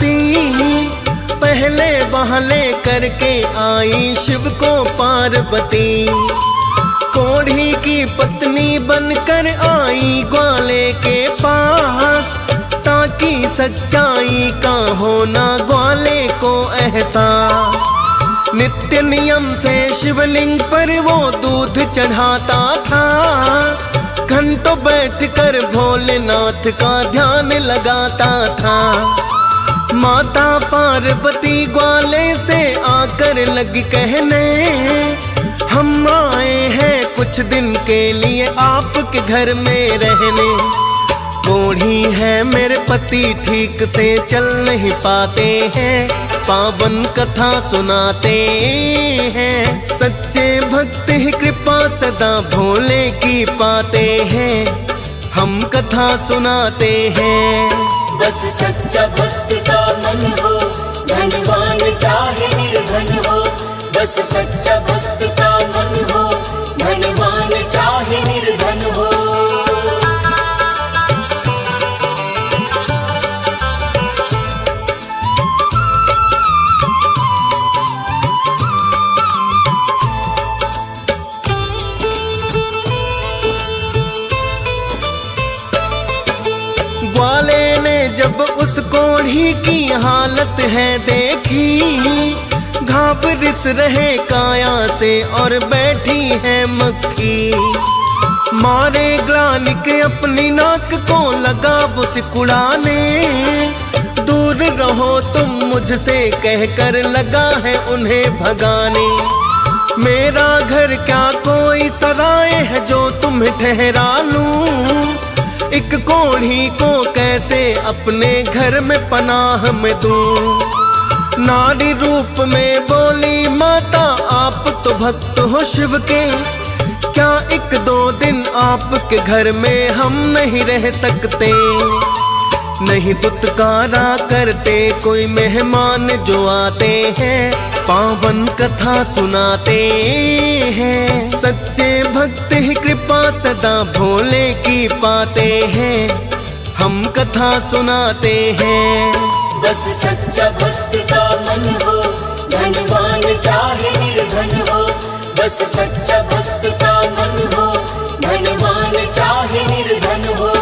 पार्वती पहले बहले करके आई शिव को पार्वती। कोढ़ी की पत्नी बनकर आई ग्वाले के पास, ताकि सच्चाई का होना ग्वाले को एहसास। नित्य नियम से शिवलिंग पर वो दूध चढ़ाता था, घंटों बैठकर भोलेनाथ का ध्यान लगाता था। माता पार्वती ग्वाले से आकर लगी कहने, हम आए हैं कुछ दिन के लिए आपके घर में रहने। कोढ़ी है मेरे पति ठीक से चल नहीं पाते हैं, पावन कथा सुनाते हैं। सच्चे भक्त ही कृपा सदा भोले की पाते हैं, हम कथा सुनाते हैं। बस सच्चा भक्त का मन हो, धनवान चाहे निर्धन हो। बस सच्चा भक्त का मन हो, धनवान चाहे निर्धन हो। ग्वाले ने जब उस कोढ़ी की हालत है देखी, घाव रिस रहे काया से और बैठी है मक्खी। मारे ग्लानि के अपनी नाक को लगा वो सिकुड़ाने, दूर रहो तुम मुझसे कहकर लगा है उन्हें भगाने। मेरा घर क्या कोई सराय है जो तुम्हें ठहरा लूं, एक कोढ़ी को कैसे अपने घर में पनाह में दूं। नारी रूप में बोली माता, आप तो भक्त हो शिव के, क्या एक दो दिन आपके घर में हम नहीं रह सकते। नहीं दुत्कारा करते कोई मेहमान जो आते हैं, पावन कथा सुनाते हैं। सच्चे भक्त ही कृपा सदा भोले की पाते हैं, हम कथा सुनाते हैं। बस सच्चा भक्त का मन हो, धनवान चाहे निर्धन हो। बस सच्चा भक्त का मन हो, धनवान चाहे निर्धन हो।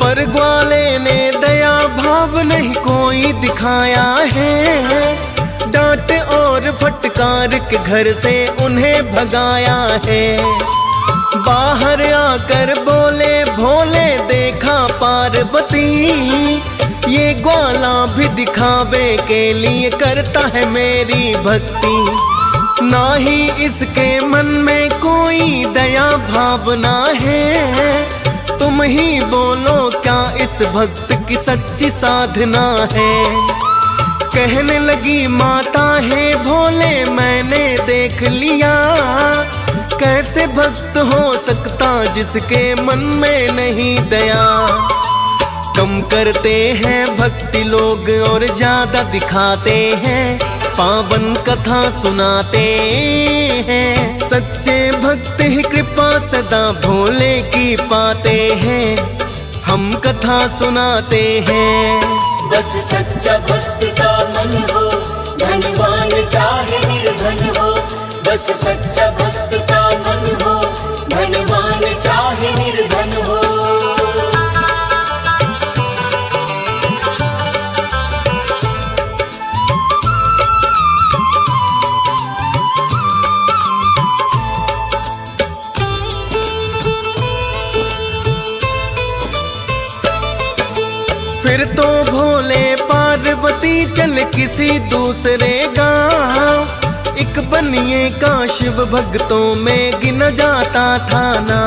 पर ग्वाले ने दया भाव नहीं कोई दिखाया है, डांट और फटकार के घर से उन्हें भगाया है। बाहर आकर बोले भोले देखा पार्वती, ये ग्वाला भी दिखावे के लिए करता है मेरी भक्ति। ना ही इसके मन में कोई दया भावना है, तुम ही बोलो क्या इस भक्त की सच्ची साधना है। कहने लगी माता है भोले मैंने देख लिया, कैसे भक्त हो सकता जिसके मन में नहीं दया। कम करते हैं भक्ति लोग और ज्यादा दिखाते हैं, पावन कथा सुनाते हैं। सच्चे भक्त ही कृपा सदा भोले की पाते हैं, हम कथा सुनाते हैं। बस सच्चा भक्त का मन हो, धनवान चाहे निर्धन हो। बस सच्चा भक्त का मन हो, धनवान चाहे निर्धन हो। फिर तो भोले पार्वती चल किसी दूसरे गांव, एक बनिए का शिव भक्तों में गिना जाता था ना।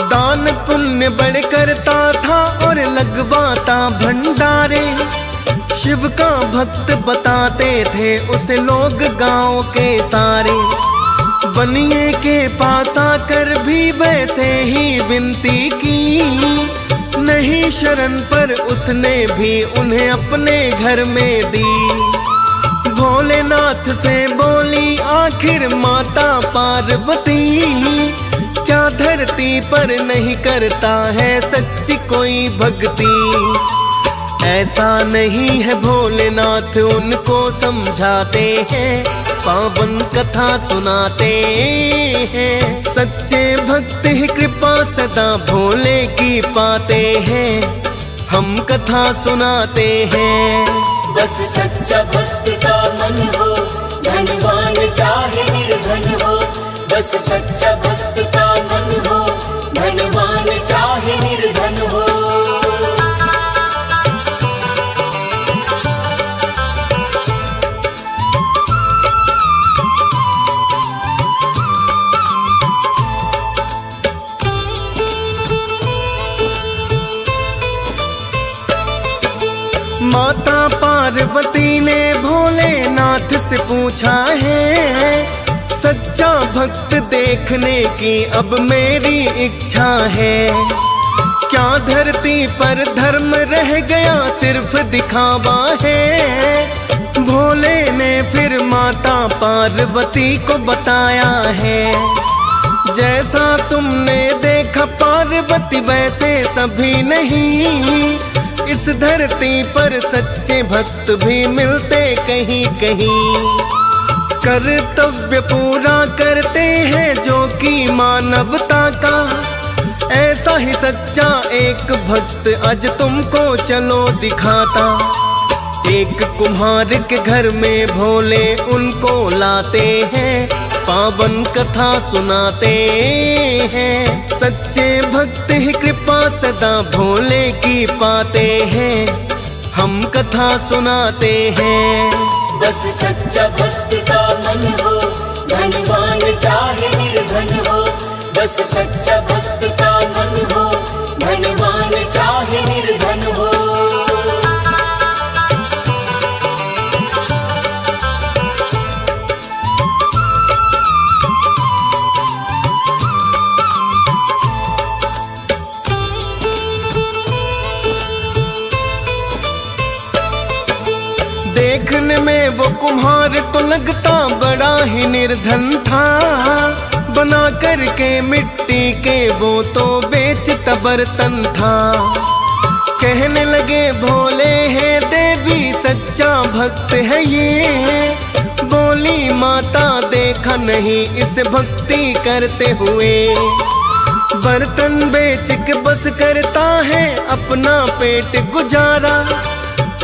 दान पुण्य बढ़ करता था और लगवाता भंडारे, शिव का भक्त बताते थे उसे लोग गांव के सारे। बनिए के पास आकर भी वैसे ही विनती की, नहीं शरण पर उसने भी उन्हें अपने घर में दी। भोलेनाथ से बोली आखिर माता पार्वती, क्या धरती पर नहीं करता है सच्ची कोई भक्ति। ऐसा नहीं है भोलेनाथ उनको समझाते हैं, पावन कथा सुनाते हैं। सच्चे भक्त ही कृपा सदा भोले की पाते हैं, हम कथा सुनाते हैं। बस सच्चा भक्त का मन हो, धनवान चाहे निर्धन हो। बस सच्चा भक्त का मन हो, धनवान चाहे निर्धन हो। माता पार्वती ने भोलेनाथ से पूछा है, सच्चा भक्त देखने की अब मेरी इच्छा है। क्या धरती पर धर्म रह गया सिर्फ दिखावा है। भोले ने फिर माता पार्वती को बताया है, जैसा तुमने देखा पार्वती वैसे सभी नहीं। इस धरती पर सच्चे भक्त भी मिलते कहीं कहीं। कर्तव्य पूरा करते हैं जो कि मानवता का, ऐसा ही सच्चा एक भक्त आज तुमको चलो दिखाता। एक कुम्हार के घर में भोले उनको लाते हैं, पावन कथा सुनाते हैं। सच्चे भक्त ही कृपा सदा भोले की पाते हैं, हम कथा सुनाते हैं। बस सच्चा भक्त का मन हो, धनवान चाहे निर्धन हो। बस सच्चा भक्त का मन हो, धनवान चाहे निर्धन हो। देखने में वो कुम्हार तो लगता बड़ा ही निर्धन था। बना करके मिट्टी के वो तो बेचता बर्तन था। कहने लगे भोले है देवी सच्चा भक्त है ये। बोली माता देखा नहीं इस भक्ति करते हुए। बर्तन बेच के बस करता है अपना पेट गुजारा।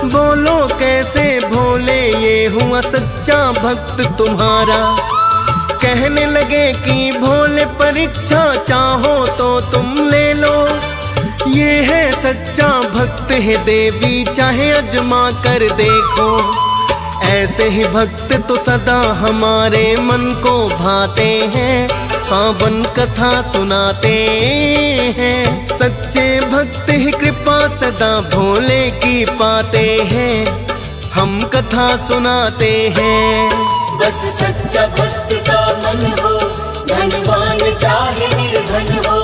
बोलो कैसे भोले ये हुआ सच्चा भक्त तुम्हारा। कहने लगे कि भोले परीक्षा चाहो तो तुम ले लो। ये है सच्चा भक्त है देवी चाहे अजमा कर देखो। ऐसे ही भक्त तो सदा हमारे मन को भाते हैं, पावन कथा सुनाते हैं। सच्चे भक्त ही कृपा सदा भोले की पाते हैं, हम कथा सुनाते हैं। बस सच्चा भक्त का मन हो, धनवान चाहे निर्धन हो।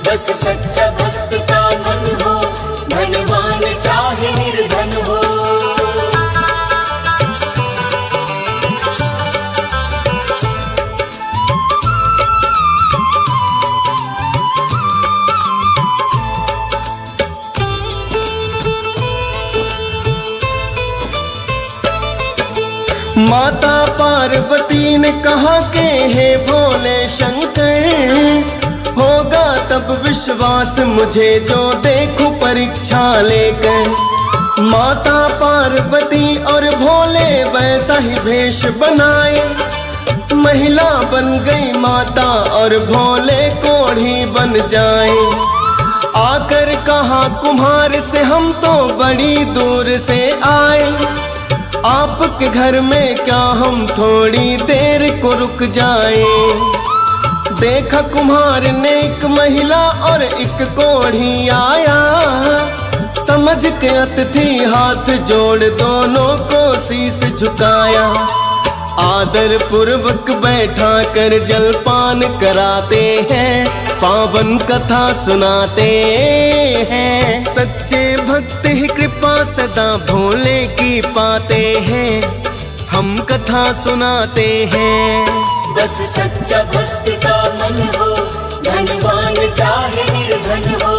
बस सच्चा भक्त का मन हो, धनवान चाहे निर्धन हो। माता पार्वती ने कहा कि हे भोले शंकर, होगा तब विश्वास मुझे जो देखूं परीक्षा लेकर। माता पार्वती और भोले वैसा ही भेष बनाए। महिला बन गई माता और भोले कोढ़ी बन जाए। आकर कहा कुम्हार से हम तो बड़ी दूर से आए। आपके घर में क्या हम थोड़ी देर को रुक जाए। देखा कुम्हार ने एक महिला और एक कोढ़ी आया। समझ के अतिथि हाथ जोड़ दोनों को शीश झुकाया। आदर पूर्वक बैठा कर जलपान कराते हैं, पावन कथा सुनाते हैं। सच्चे भक्त ही कृपा सदा भोले की पाते हैं, हम कथा सुनाते हैं। बस सच्चा भक्त का मन हो, धनवान चाहे निर्धन हो।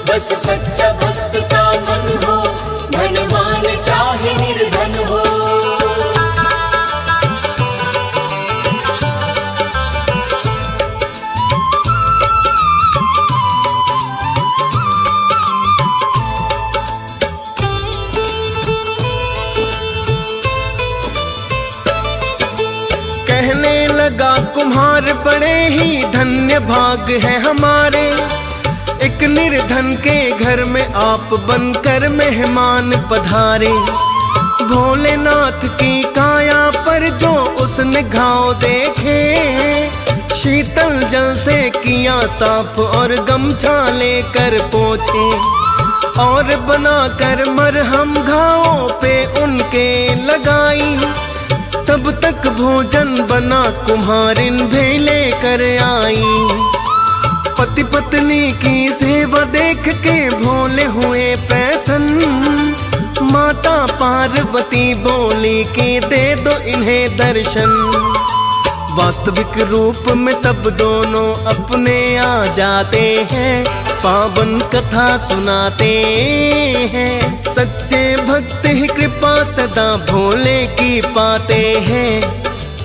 बस सच्चा भक्त का मन हो, धनवान चाहे निर्धन हो। कहने लगा कुम्हार बड़े ही धन्य भाग है हमारे, एक निर्धन के घर में आप बनकर मेहमान पधारे। भोलेनाथ की काया पर जो उसने घाव देखे, शीतल जल से किया साफ और गमछा लेकर पोंछे, और बनाकर मरहम घावों पे उनके लगाई। तब तक भोजन बना कुम्हारिन भी लेकर आई। पति पत्नी की सेवा देख के भोले हुए प्रसन्न, माता पार्वती बोली कि दे दो इन्हें दर्शन। वास्तविक रूप में तब दोनों अपने आ जाते हैं, पावन कथा सुनाते हैं। सच्चे भक्त ही कृपा सदा भोले की पाते हैं,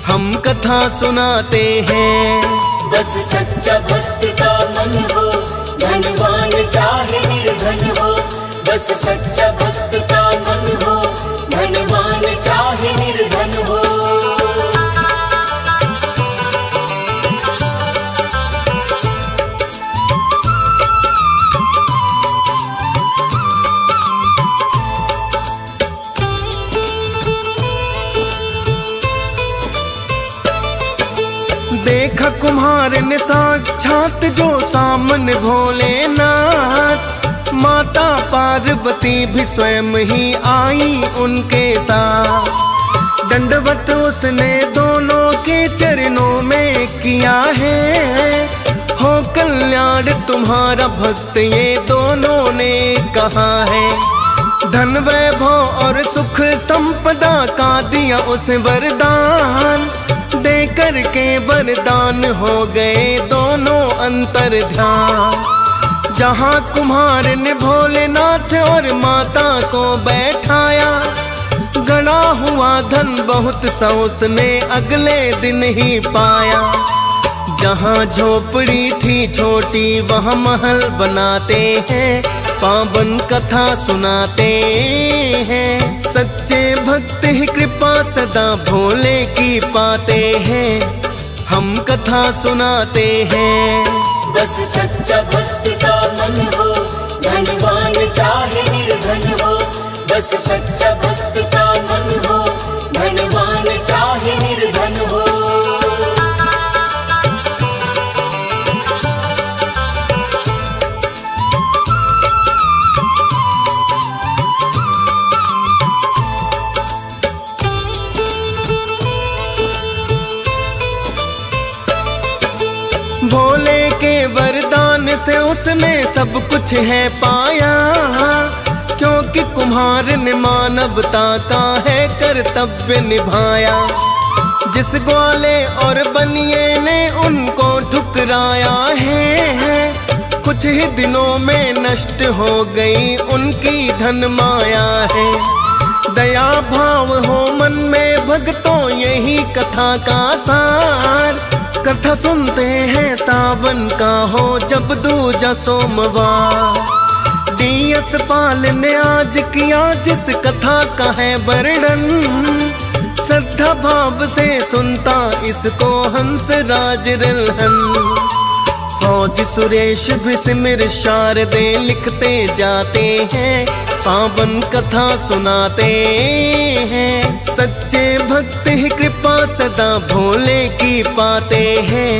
हम कथा सुनाते हैं। बस सच्चा भक्त का मन हो, धनवान चाहे निर्धन हो। बस सच्चा भक्त का मन हो, धनवान चाहे निर्धन हो। देखा कुम्हार ने साक्षात जो सामने भोलेनाथ, माता पार्वती भी स्वयं ही आई उनके साथ। दंडवत उसने दोनों के चरणों में किया है, हो कल्याण तुम्हारा भक्त ये दोनों ने कहा है। धन वैभव और सुख संपदा का दिया उसे वरदान, दे करके वरदान हो गए दोनों अंतर ध्यान। जहाँ कुम्हार ने भोलेनाथ और माता को बैठाया, गड़ा हुआ धन बहुत सा उसने अगले दिन ही पाया। जहाँ झोपड़ी थी छोटी वहाँ महल बनाते हैं, पावन कथा सुनाते हैं। सच्चे भक्त ही कृपा सदा भोले की पाते हैं, हम कथा सुनाते हैं। बस सच्चा भक्त का मन हो, धनवान चाहे निर्धन हो। बस सच्चा भक्त का मन हो, धनवान चाहे निर्धन हो। भोले के वरदान से उसने सब कुछ है पाया, क्योंकि कुम्हार ने मानवता का है कर्तव्य निभाया। जिस ग्वाले और बनिए ने उनको ठुकराया है, कुछ ही दिनों में नष्ट हो गई उनकी धन माया है। दया भाव हो मन में भक्तों यही कथा का सार, कथा सुनते हैं सावन का हो जब दूजा सोमवार। डीएस पाल ने आज किया जिस कथा का है वर्णन, श्रद्धा भाव से सुनता इसको हंस राज रल्हन। फौज सुरेश भी सिमर शारदे लिखते जाते हैं, पावन कथा सुनाते हैं। सच्चे भक्त ही कृपा सदा भोले की पाते हैं,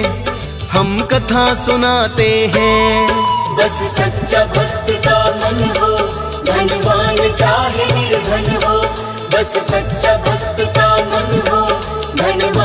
हम कथा सुनाते हैं। बस सच्चा भक्त का मन हो, धनवान चाहे निर्धन हो। बस सच्चा भक्त का मन हो, धनवान